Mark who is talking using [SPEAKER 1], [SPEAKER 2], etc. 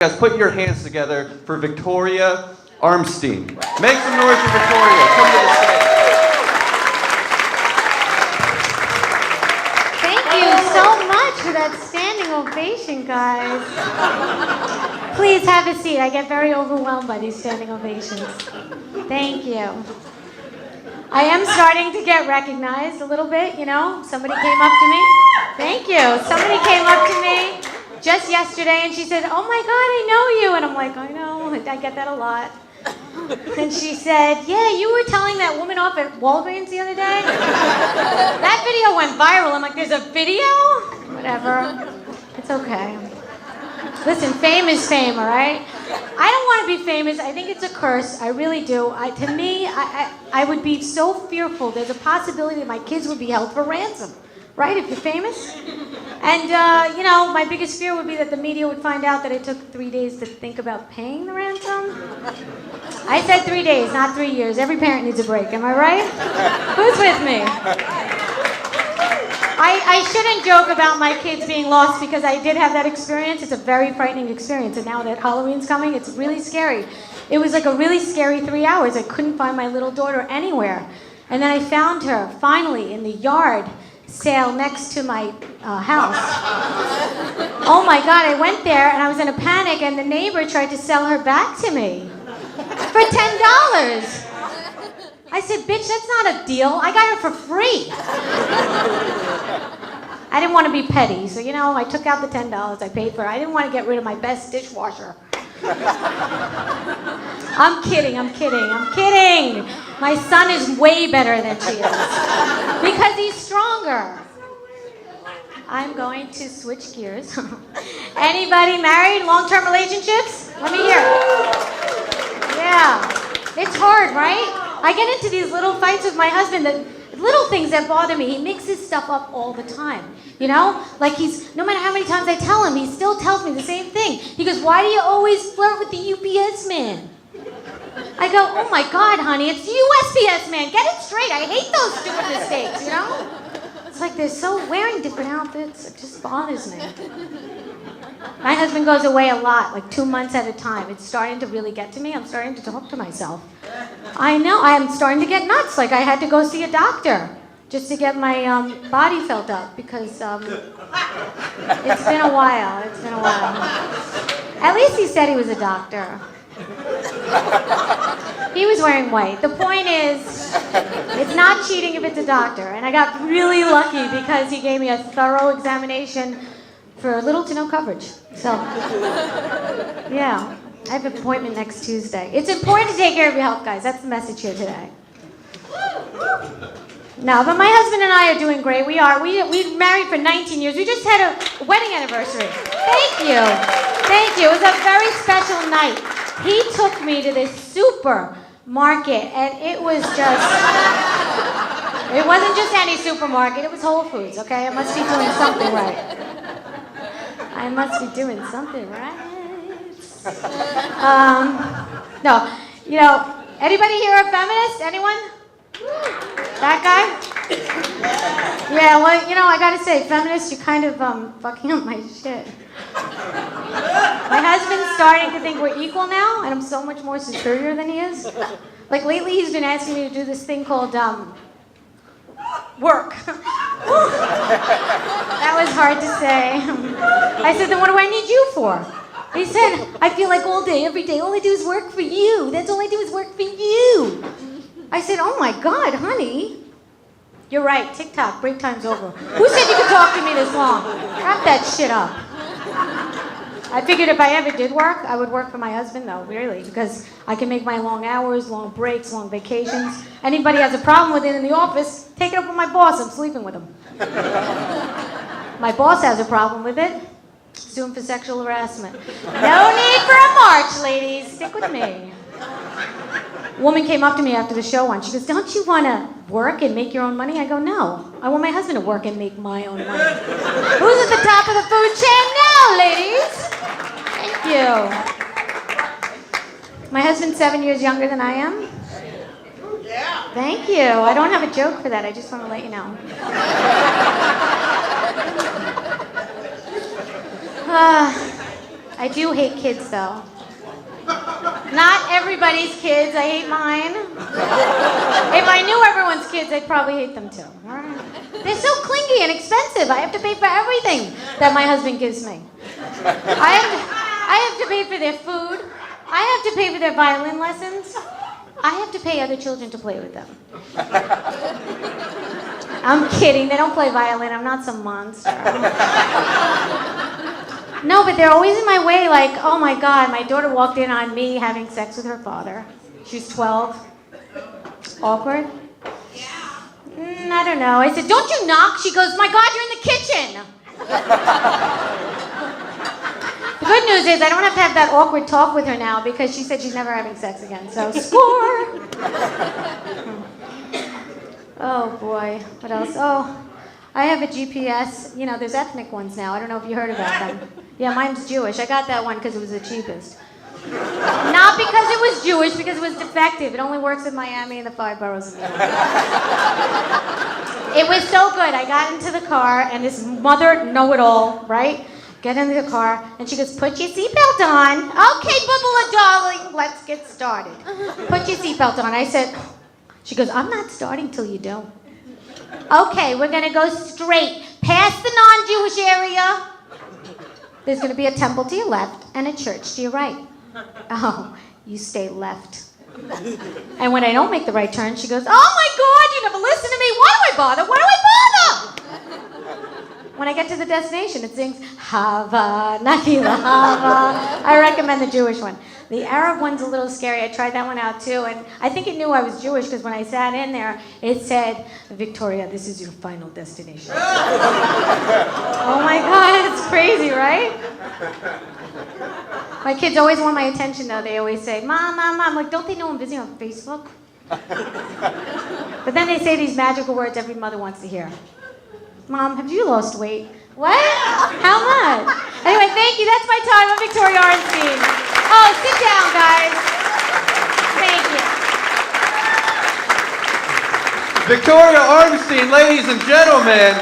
[SPEAKER 1] Guys, put your hands together for Victoria Arnstein. Make some noise for Victoria. Come to the stage.
[SPEAKER 2] Thank you so much for that standing ovation, guys. Please have a seat. I get very overwhelmed by these standing ovations. Thank you. I am starting to get recognized a little bit, you know. Somebody came up to me. Thank you. Somebody came up to me just yesterday and she said, "Oh my God, I know you." And I'm like, "I know, I get that a lot." And she said, "Yeah, you were telling that woman off at Walgreens the other day? That video went viral." I'm like, "There's a video?" Whatever. It's okay. Listen, fame is fame, all right? I don't want to be famous. I think it's a curse. I really do. To me, I would be so fearful. There's a possibility that my kids would be held for ransom, right, if you're famous? And, you know, my biggest fear would be that the media would find out that it took 3 days to think about paying the ransom. I said 3 days, not 3 years. Every parent needs a break, am I right? Who's with me? I shouldn't joke about my kids being lost because I did have that experience. It's a very frightening experience. And now that Halloween's coming, it's really scary. It was like a really scary 3 hours. I couldn't find my little daughter anywhere. And then I found her, finally, in the yard sale next to my house. Oh my God, I went there and I was in a panic and the neighbor tried to sell her back to me for $10. I said, "Bitch, that's not a deal. I got her for free." I didn't want to be petty, so, you know, I took out the $10 I paid for her. I didn't want to get rid of my best dishwasher. I'm kidding. My son is way better than she is because he's stronger. I'm going to switch gears. Anybody married, long-term relationships? Let me hear. Yeah, it's hard, right? I get into these little fights with my husband, that little things that bother me. He mixes stuff up all the time, you know? Like no matter how many times I tell him, he still tells me the same thing. He goes, "Why do you always flirt with the UPS man?" I go, "Oh my God, honey, it's the USPS man. Get it straight. I hate those stupid mistakes, you know?" It's like they're so wearing different outfits. It just bothers me. My husband goes away a lot, like 2 months at a time. It's starting to really get to me. I'm starting to talk to myself. I know, I am starting to get nuts. Like I had to go see a doctor just to get my body felt up because it's been a while. At least he said he was a doctor. He was wearing white. The point is, it's not cheating if it's a doctor. And I got really lucky because he gave me a thorough examination for little to no coverage. So, yeah, I have an appointment next Tuesday. It's important to take care of your health, guys. That's the message here today. No, but my husband and I are doing great. We've married for 19 years. We just had a wedding anniversary. Thank you. It was a very special night. He took me to this supermarket, and it wasn't just any supermarket. It was Whole Foods, okay? I must be doing something right. No, you know, anybody here a feminist? Anyone? That guy? Yeah, well, you know, I gotta say, feminists, you're kind of fucking up my shit. My husband's starting to think we're equal now, and I'm so much more superior than he is. Like lately, he's been asking me to do this thing called work. That was hard to say. I said, "Then what do I need you for?" He said, "I feel like all day, every day, all I do is work for you. That's all I do is work for you." I said, "Oh my God, honey. You're right, TikTok, break time's over. Who said you could talk to me this long? Wrap that shit up." I figured if I ever did work, I would work for my husband, though, really, because I can make my long hours, long breaks, long vacations. Anybody has a problem with it in the office, take it up with my boss. I'm sleeping with him. My boss has a problem with it. Sue him for sexual harassment. No need for a march, ladies. Stick with me. A woman came up to me after the show once. She goes, "Don't you want to work and make your own money?" I go, "No. I want my husband to work and make my own money." Who's at the top of the food chain now, ladies? Thank you. My husband's 7 years younger than I am. Thank you. I don't have a joke for that. I just want to let you know. I do hate kids, though. Not everybody's kids. I hate mine. If I knew everyone's kids, I'd probably hate them too. They're so clingy and expensive. I have to pay for everything that my husband gives me. I have to pay for their food. I have to pay for their violin lessons. I have to pay other children to play with them. I'm kidding. They don't play violin. I'm not some monster. No, but they're always in my way, like, oh my God, my daughter walked in on me having sex with her father. She's 12. Awkward? I don't know. I said, don't you knock? She goes, my God, you're in the kitchen. The good news is I don't have to have that awkward talk with her now because she said she's never having sex again. So, score! Oh, boy. What else? Oh, I have a GPS. You know, there's ethnic ones now. I don't know if you heard about them. Yeah, mine's Jewish. I got that one because it was the cheapest. Not because it was Jewish, because it was defective. It only works in Miami and the 5 boroughs of New York. It was so good. I got into the car, and this mother know-it-all, right? Get into the car, and she goes, put your seatbelt on. Okay, Bubba, darling, let's get started. Put your seatbelt on. I said, she goes, I'm not starting till you do. Okay, we're going to go straight past the non-Jewish area. There's going to be a temple to your left and a church to your right. Oh, you stay left. And when I don't make the right turn, she goes, oh my God, you never listen to me. Why do I bother? Why do I bother? When I get to the destination, it sings, Hava, Nakila, Hava. I recommend the Jewish one. The Arab one's a little scary. I tried that one out too, and I think it knew I was Jewish because when I sat in there, it said, Victoria, this is your final destination. Oh my God, it's crazy, right? My kids always want my attention though. They always say, Mom, Mom, Mom. I'm like, don't they know I'm busy on Facebook? But then they say these magical words every mother wants to hear. Mom, have you lost weight? What? How much? Anyway, thank you. That's my time. I'm Victoria Arnstein. Oh, sit down, guys. Thank you.
[SPEAKER 1] Victoria Arnstein, ladies and gentlemen.